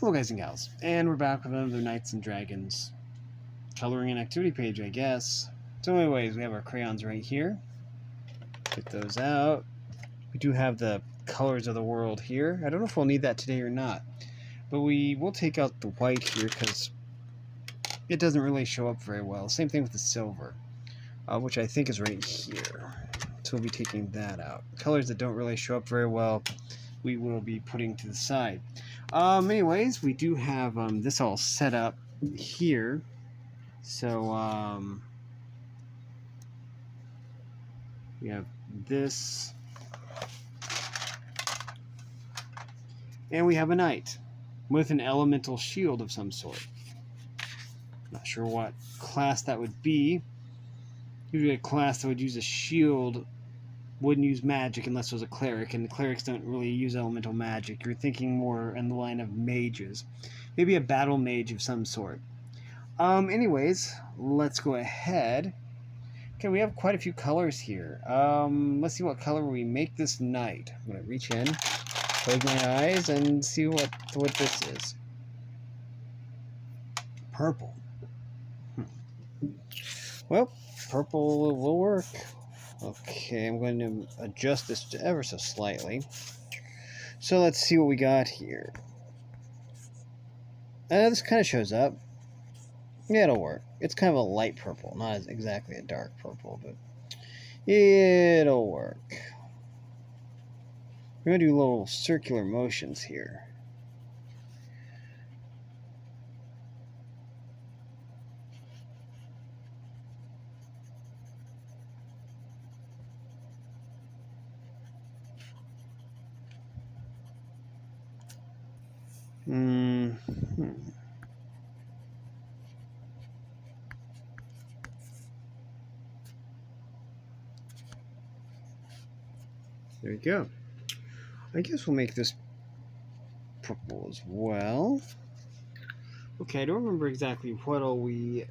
Hello guys and gals, and we're back with another Knights and Dragons coloring and activity page, I guess. So anyways, we have our crayons right here. Get those out. We do have the colors of the world here. I don't know if we'll need that today or not, but we will take out the white here because it doesn't really show up very well. Same thing with the silver, which I think is right here. So we'll be taking that out. Colors that don't really show up very well, we will be putting to the side. Anyways, we do have this all set up here. So we have this, and we have a knight with an elemental shield of some sort. Not sure what class that would be. Usually a class that would use a shield wouldn't use magic unless it was a cleric, and the clerics don't really use elemental magic. You're thinking more in the line of mages. Maybe a battle mage of some sort. Anyways, let's go ahead. Okay, we have quite a few colors here. Let's see what color we make this knight. I'm going to reach in, close my eyes, and see what this is. Purple. Well, purple will work. Okay, I'm going to adjust this ever so slightly. So let's see what we got here. This kind of shows up. Yeah, it'll work. It's kind of a light purple, not exactly a dark purple, but it'll work. We're going to do little circular motions here. There we go. I guess we'll make this purple as well. Okay, I don't remember exactly what all we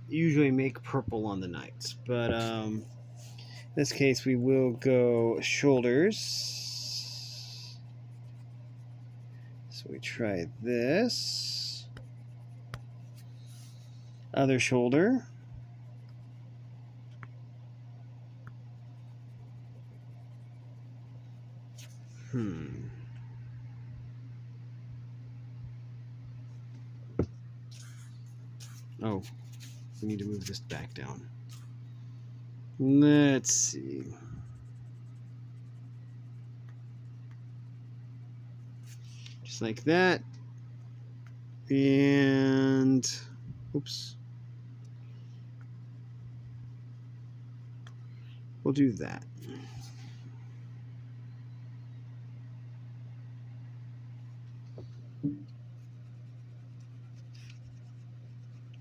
usually make purple on the knights, but in this case we will go shoulders. So we try this. Other shoulder. Oh, we need to move this back down. Let's see. Just like that. And, oops. We'll do that.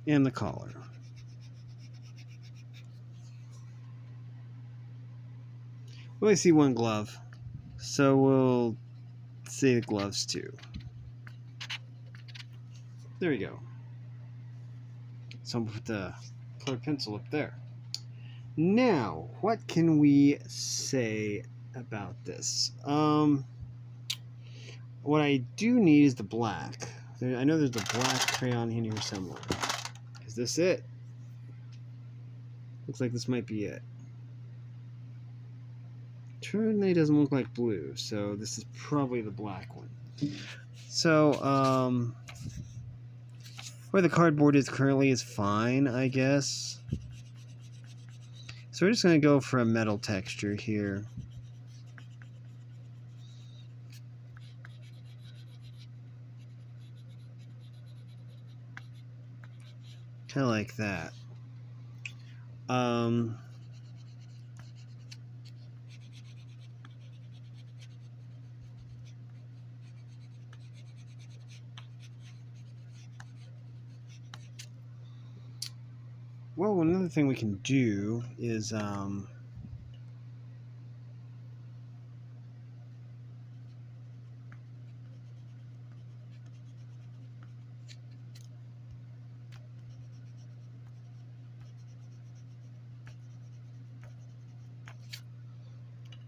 And the collar. We only see one glove, so we'll say the gloves too. There we go. So I'm going to put the colored pencil up there. Now, what can we say about this? What I do need is the black. I know there's a black crayon in here somewhere. Is this it? Looks like this might be it. Certainly doesn't look like blue, so this is probably the black one. So, where the cardboard is currently is fine, I guess. So we're just going to go for a metal texture here. Kind of like that. Well, another thing we can do is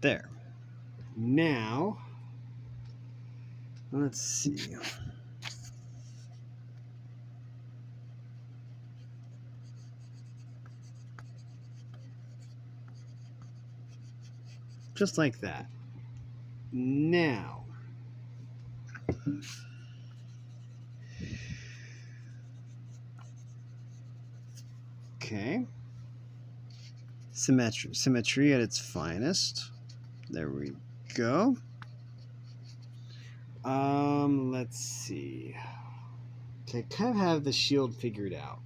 there. Now, let's see. just like that. Now, okay, symmetry at its finest. There we go. Let's see. Okay, kind of have the shield figured out.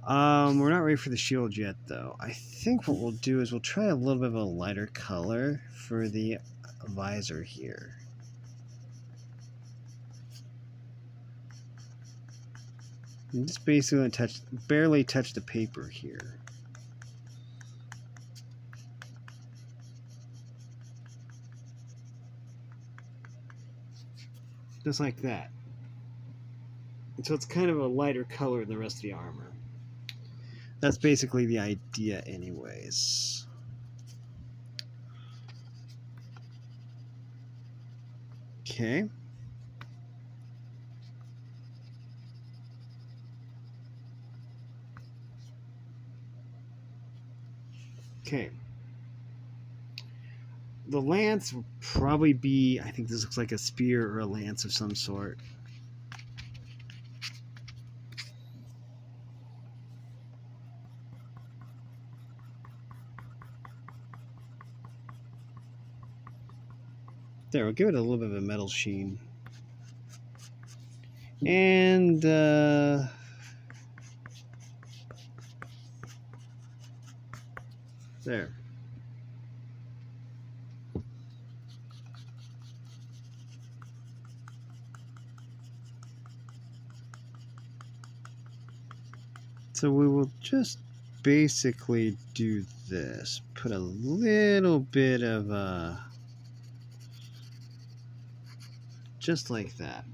We're not ready for the shield yet, though. I think what we'll do is we'll try a little bit of a lighter color for the visor here. I'm just basically going to barely touch the paper here. Just like that. And so it's kind of a lighter color than the rest of the armor. That's basically the idea anyways. Okay. Okay. The lance will probably be, I think this looks like a spear or a lance of some sort. There, we'll give it a little bit of a metal sheen. And, there. So we will just basically do this. Put a little bit of, just like that.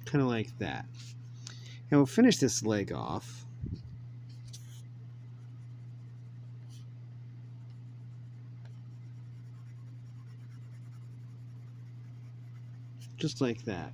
Kind of like that. And we'll finish this leg off. Just like that.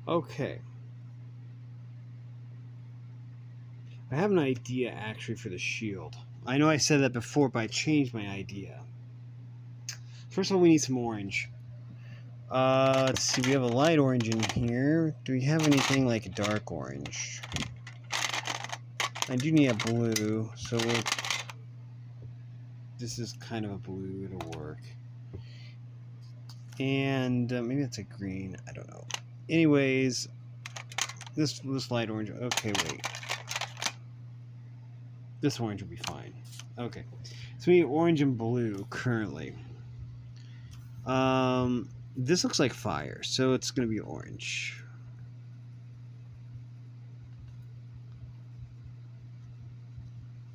Okay. I have an idea actually for the shield. I know I said that before, but I changed my idea. First of all, we need some orange. Let's see, we have a light orange in here. Do we have anything like a dark orange? I do need a blue, so this is kind of a blue, it'll work. And maybe it's a green, I don't know. Anyways, this light orange, okay, wait. This orange will be fine. Okay, so we need orange and blue currently. This looks like fire, so it's going to be orange.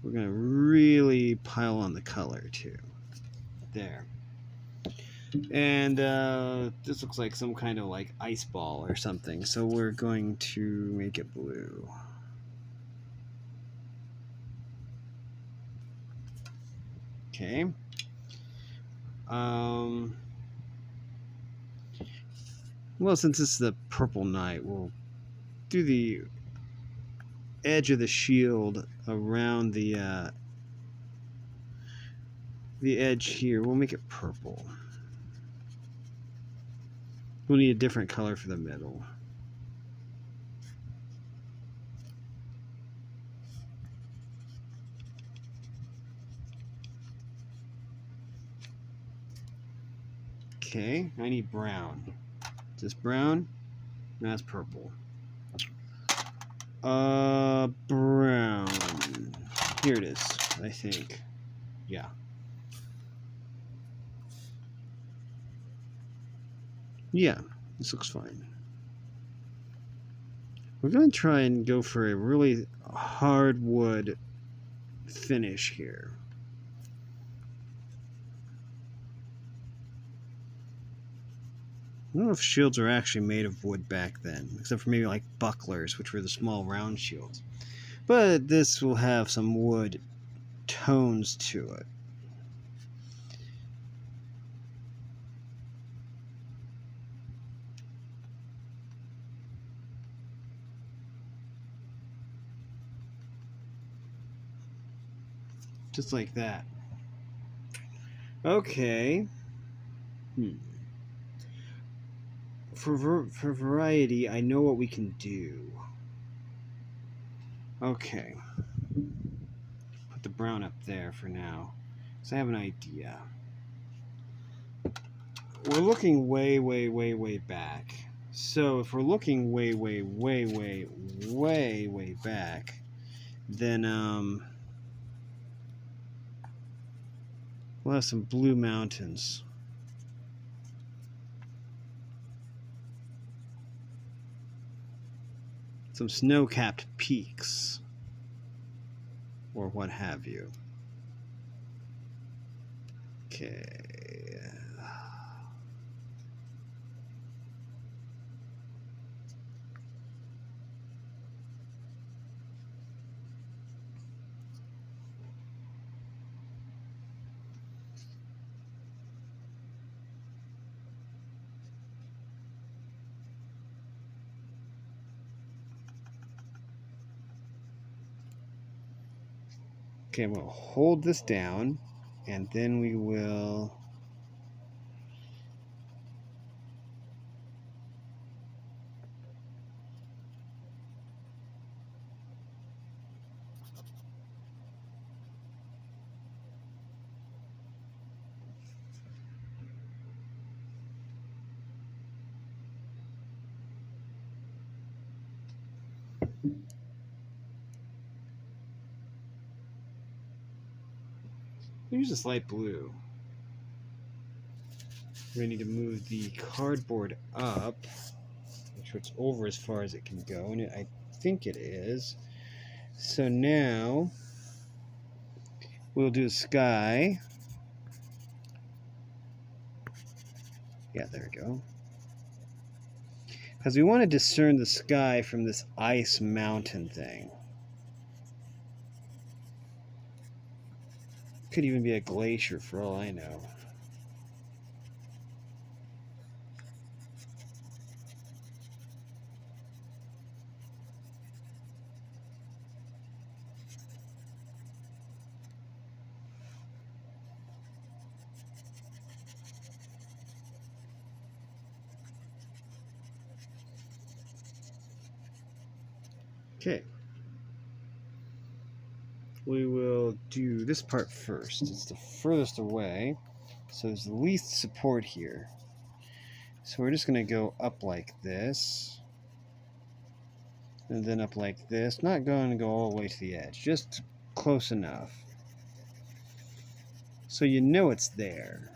We're going to really pile on the color too. There. And this looks like some kind of like ice ball or something, so we're going to make it blue. Okay. Well, since it's the purple knight, we'll do the edge of the shield around the edge here. We'll make it purple. We'll need a different color for the middle. Okay, I need brown. Is this brown? No, that's purple. Brown. Here it is, I think. Yeah. Yeah, this looks fine. We're going to try and go for a really hardwood finish here. I don't know if shields are actually made of wood back then, except for maybe like bucklers, which were the small round shields. But this will have some wood tones to it. Just like that. Okay. For variety, I know what we can do. Okay. Put the brown up there for now, so I have an idea. We're looking way, way, way, way back. So if we're looking way, way, way, way, way, way back, then we'll have some blue mountains. Some snow-capped peaks, or what have you. Okay. Okay, we'll hold this down, and then we will use this light blue. We need to move the cardboard up, make sure it's over as far as it can go, and I think it is. So now we'll do a sky. Yeah, there we go. Because we want to discern the sky from this ice mountain thing. Could even be a glacier for all I know. Okay. We will do this part first. It's the furthest away, so there's the least support here. So we're just going to go up like this, and then up like this. Not going to go all the way to the edge, just close enough so you know it's there.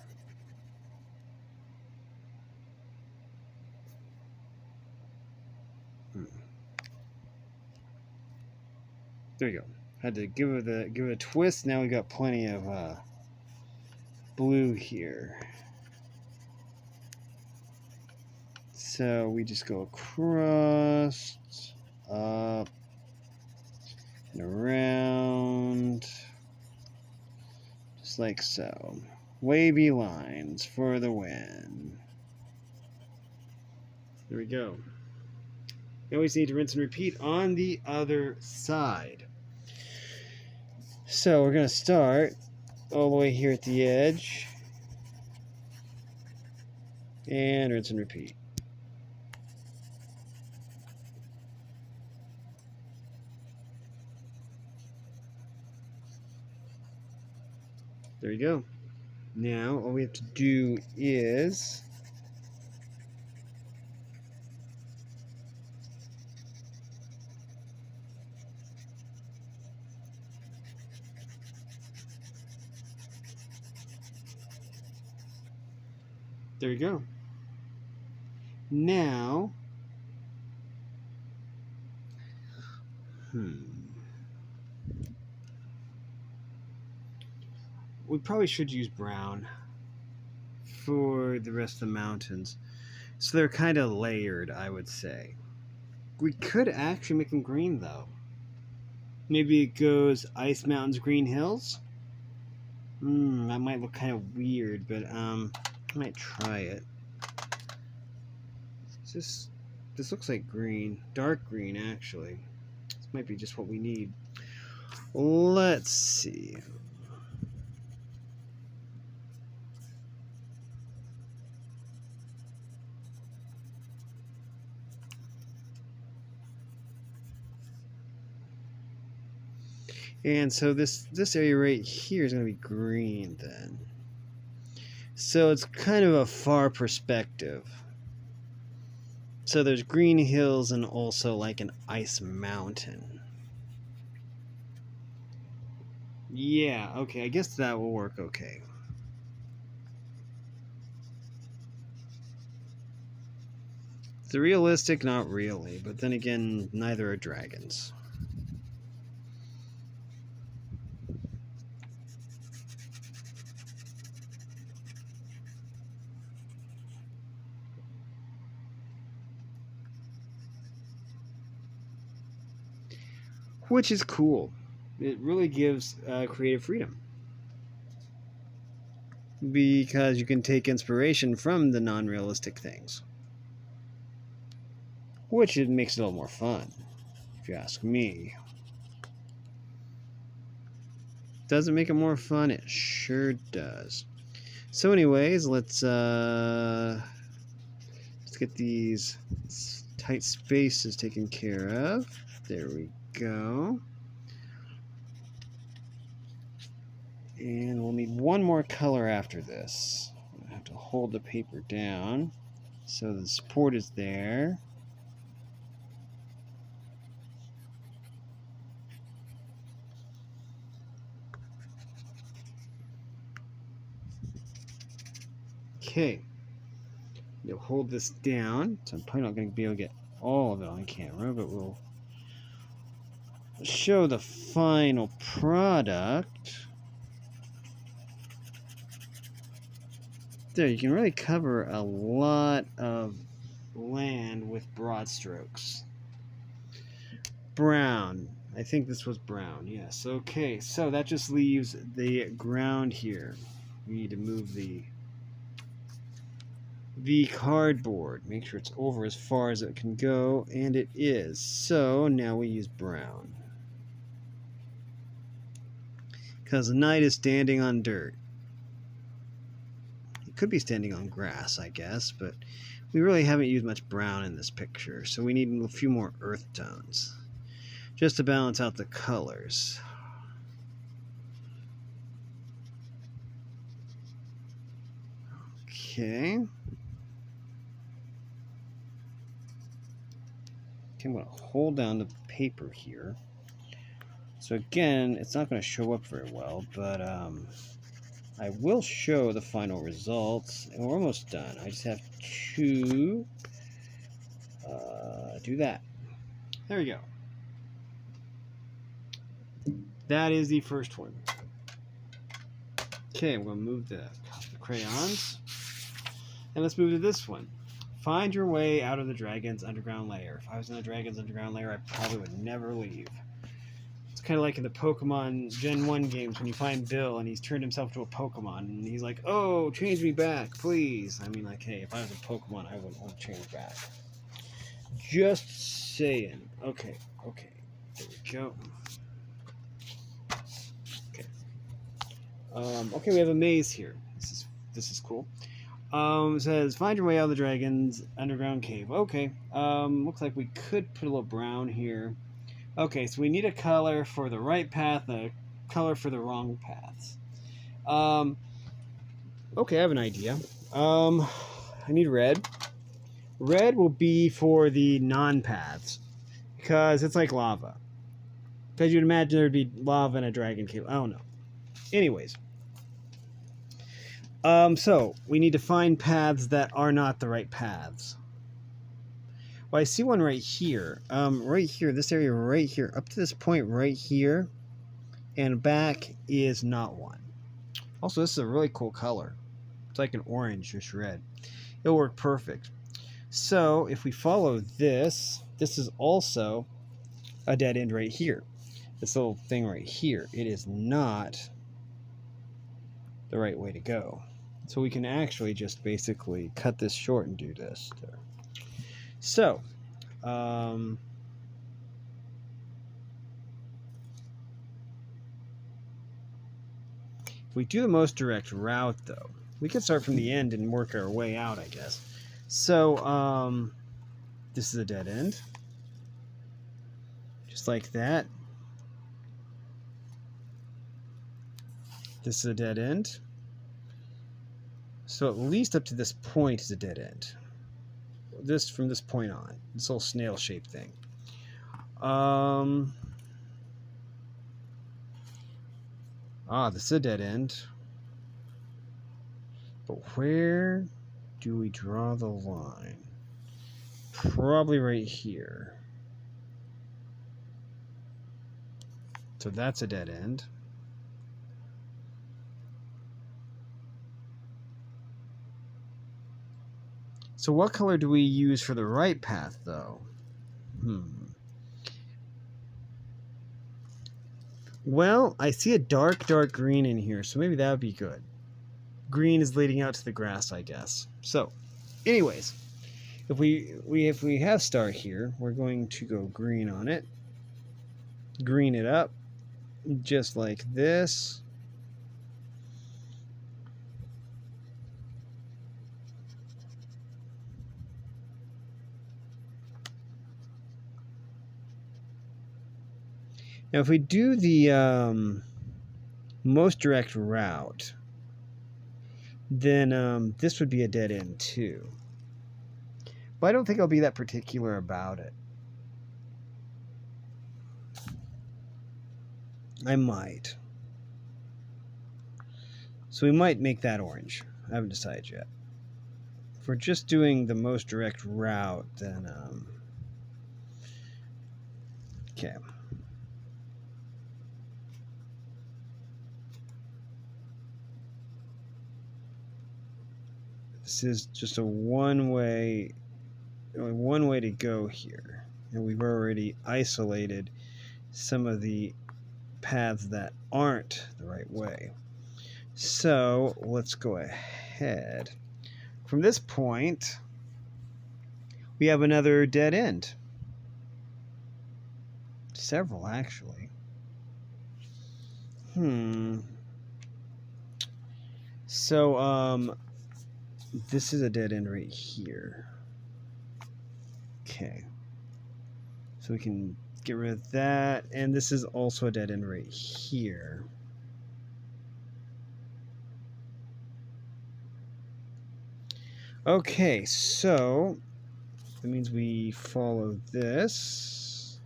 There you go. Had to give it a twist. Now we got plenty of blue here. So we just go across, up, and around, just like so. Wavy lines for the win. There we go. You always need to rinse and repeat on the other side. So we're going to start all the way here at the edge, and rinse and repeat. There you go. Now all we have to do is there you go. Now We probably should use brown for the rest of the mountains. So they're kind of layered, I would say. We could actually make them green, though. Maybe it goes Ice Mountains, Green Hills? That might look kind of weird, but I might try it. This looks like green. Dark green, actually. This might be just what we need. Let's see. And so this area right here is going to be green then. So it's kind of a far perspective. So there's green hills and also like an ice mountain. Yeah, okay, I guess that will work okay. It's realistic, not really, but then again, neither are dragons. Which is cool. It really gives creative freedom. Because you can take inspiration from the non-realistic things. Which it makes it a little more fun, if you ask me. Does it make it more fun? It sure does. So anyways, let's get these tight spaces taken care of. There we go. And we'll need one more color after this. I have to hold the paper down so the support is there. Okay, you'll hold this down. So I'm probably not going to be able to get all of it on camera, but we'll show the final product. There, you can really cover a lot of land with broad strokes. Brown. I think this was brown. Yes. Okay, so that just leaves the ground here. We need to move the cardboard. Make sure it's over as far as it can go, and it is. So now we use brown. Because the knight is standing on dirt. He could be standing on grass, I guess, but we really haven't used much brown in this picture, so we need a few more earth tones just to balance out the colors. Okay. I'm going to hold down the paper here. So again, it's not going to show up very well, but I will show the final results, and we're almost done. I just have to do that. There we go. That is the first one. Okay, I'm going to move the crayons, and let's move to this one. Find your way out of the dragon's underground lair. If I was in the dragon's underground lair, I probably would never leave. It's kind of like in the Pokemon Gen 1 games when you find Bill and he's turned himself to a Pokemon and he's like, oh, change me back, please. I mean, like, hey, if I was a Pokemon, I wouldn't want to change back. Just saying. Okay. There we go. Okay. Okay, we have a maze here. This is cool. It says, find your way out of the dragon's underground cave. Okay. Looks like we could put a little brown here. Okay, so we need a color for the right path, a color for the wrong paths. Okay, I have an idea. I need red. Red will be for the non-paths, because it's like lava. Because you'd imagine there'd be lava in a dragon cave. I don't know. Anyways. So we need to find paths that are not the right paths. Well, I see one right here. Right here, this area right here, up to this point right here, and back is not one. Also, this is a really cool color. It's like an orange, just red. It'll work perfect. So if we follow this, this is also a dead end right here. This little thing right here, it is not the right way to go. So we can actually just basically cut this short and do this. So, if we do the most direct route, though, we can start from the end and work our way out, I guess. So, this is a dead end. Just like that. This is a dead end. So at least up to this point is a dead end. This from this point on. This little snail-shaped thing. This is a dead end. But where do we draw the line? Probably right here. So that's a dead end. So what color do we use for the right path, though? Well, I see a dark green in here, so maybe that would be good. Green is leading out to the grass, I guess. So, anyways, if we have star here, we're going to go green on it. Green it up, just like this. Now, if we do the most direct route, then this would be a dead end too. But I don't think I'll be that particular about it. I might. So we might make that orange. I haven't decided yet. If we're just doing the most direct route, then okay. This is just a one way to go here, and we've already isolated some of the paths that aren't the right way. So let's go ahead. From this point, we have another dead end. Several, actually. So, this is a dead end right here. Okay. So we can get rid of that. And this is also a dead end right here. Okay, so that means we follow this.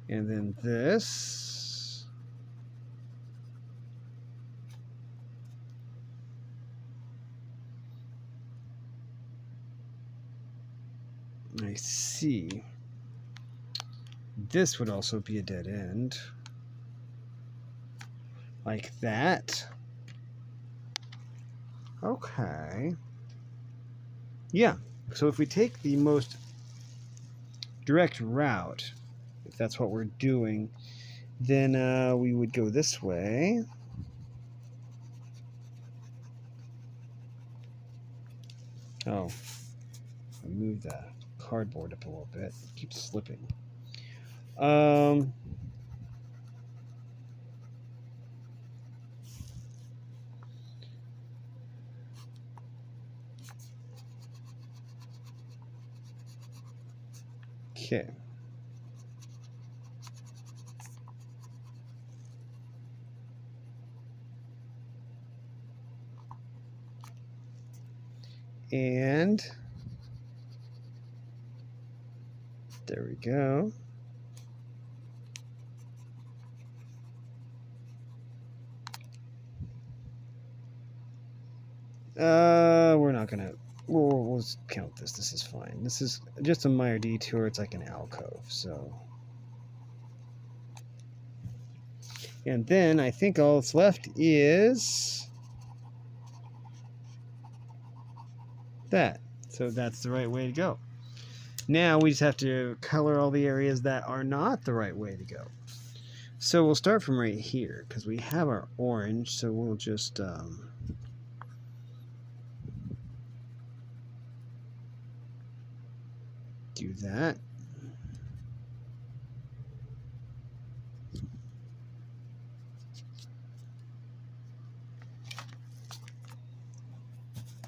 And then this. I see. This would also be a dead end. Like that. Okay. Yeah. So if we take the most direct route, if that's what we're doing, then we would go this way. Oh. I moved the cardboard up a little bit. It keeps slipping. Okay. And there we go. We're not gonna we'll count this. This is fine. This is just a minor detour. It's like an alcove, so. And then I think all that's left is that. So that's the right way to go. Now we just have to color all the areas that are not the right way to go. So we'll start from right here because we have our orange. So we'll just do that.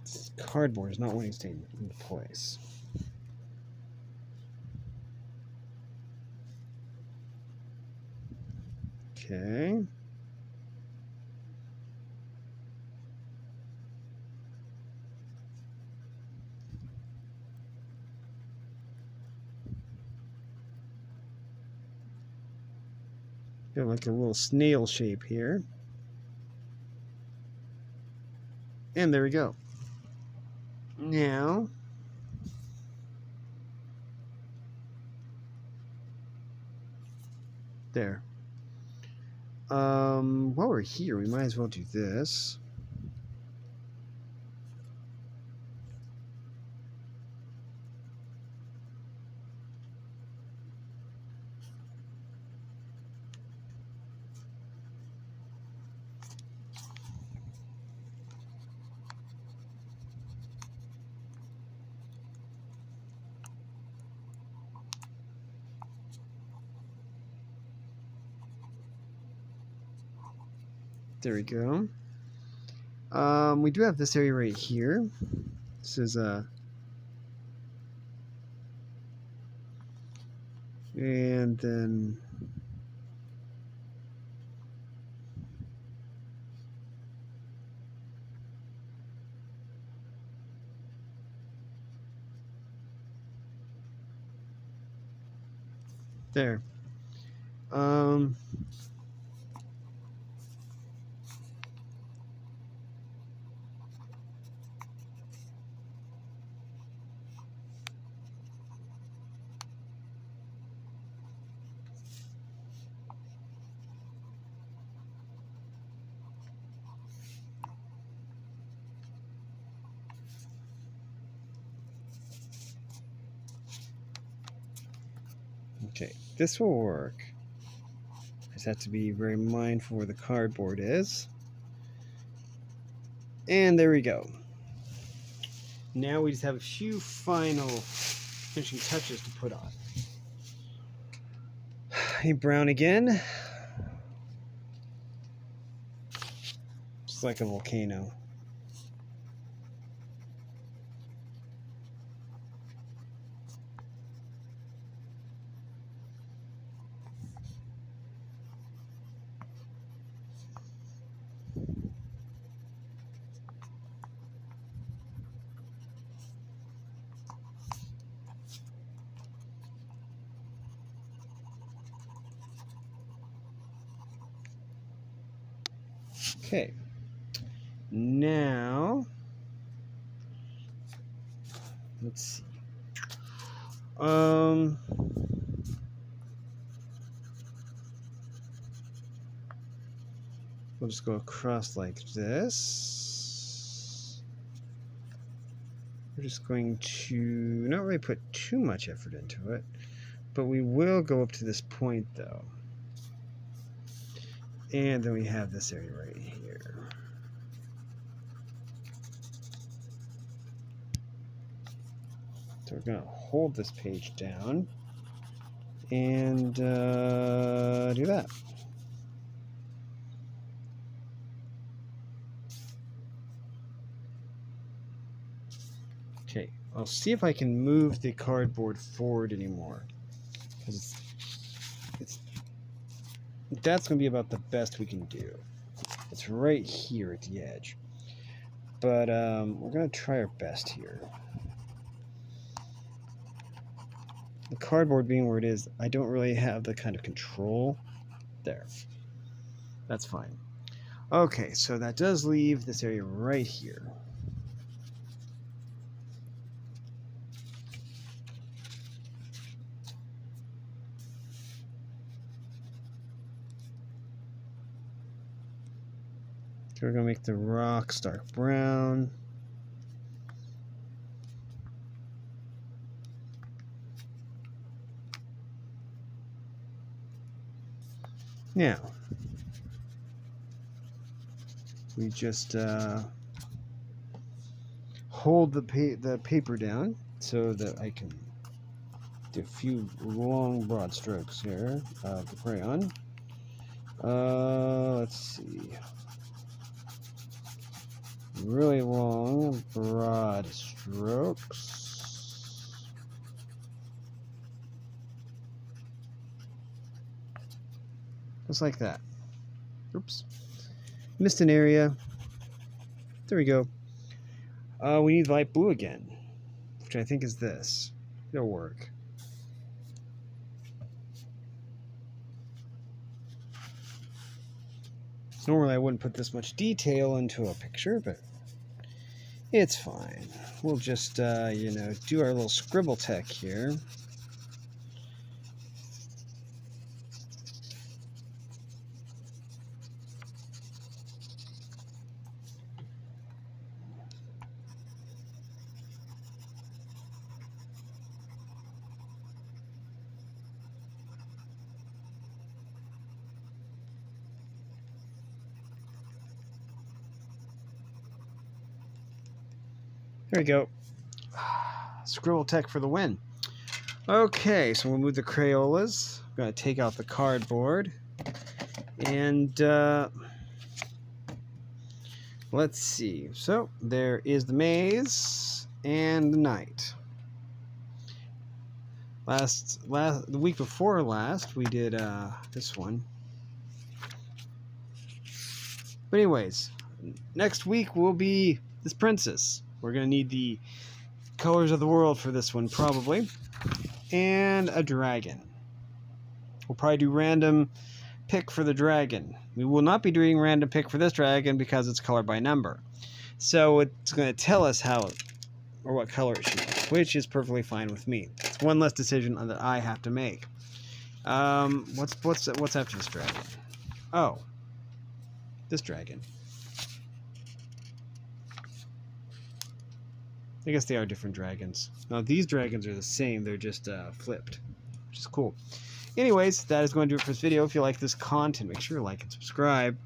This cardboard is not wanting to stay in place. Okay. Got like a little snail shape here. And there we go. Now, there. While we're here, we might as well do this. There we go. We do have this area right here. This is and then there. Okay, this will work. I just have to be very mindful where the cardboard is. And there we go. Now we just have a few final finishing touches to put on. Hey, brown again. Just like a volcano. Okay, now let's see. We'll just go across like this. We're just going to not really put too much effort into it, but we will go up to this point though. And then we have this area right here. So we're going to hold this page down and do that. Okay, I'll see if I can move the cardboard forward anymore, because that's going to be about the best we can do. It's right here at the edge. But we're going to try our best here. The cardboard being where it is, I don't really have the kind of control. There. That's fine. Okay, so that does leave this area right here. So we're going to make the rocks dark brown. Now, we just hold the paper down so that I can do a few long broad strokes here of the crayon. Let's see. Really long broad strokes. Just like that. Oops. Missed an area. There we go. We need light blue again, which I think is this. It'll work. Normally I wouldn't put this much detail into a picture, but it's fine. We'll just, do our little scribble tech here. There we go. Scribble tech for the win. Okay, so we'll move the Crayolas. I'm going to take out the cardboard. And let's see. So there is the maze and the night. The week before last, we did this one. But anyways, next week will be this princess. We're going to need the colors of the world for this one, probably. And a dragon. We'll probably do random pick for the dragon. We will not be doing random pick for this dragon because it's colored by number. So it's going to tell us how or what color it should be, which is perfectly fine with me. It's one less decision that I have to make. What's after this dragon? Oh, this dragon. I guess they are different dragons. Now, these dragons are the same. They're just flipped, which is cool. Anyways, that is going to do it for this video. If you like this content, make sure to like and subscribe.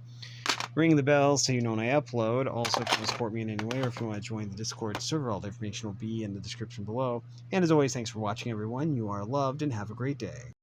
Ring the bell so you know when I upload. Also, if you want to support me in any way or if you want to join the Discord server, all the information will be in the description below. And as always, thanks for watching, everyone. You are loved and have a great day.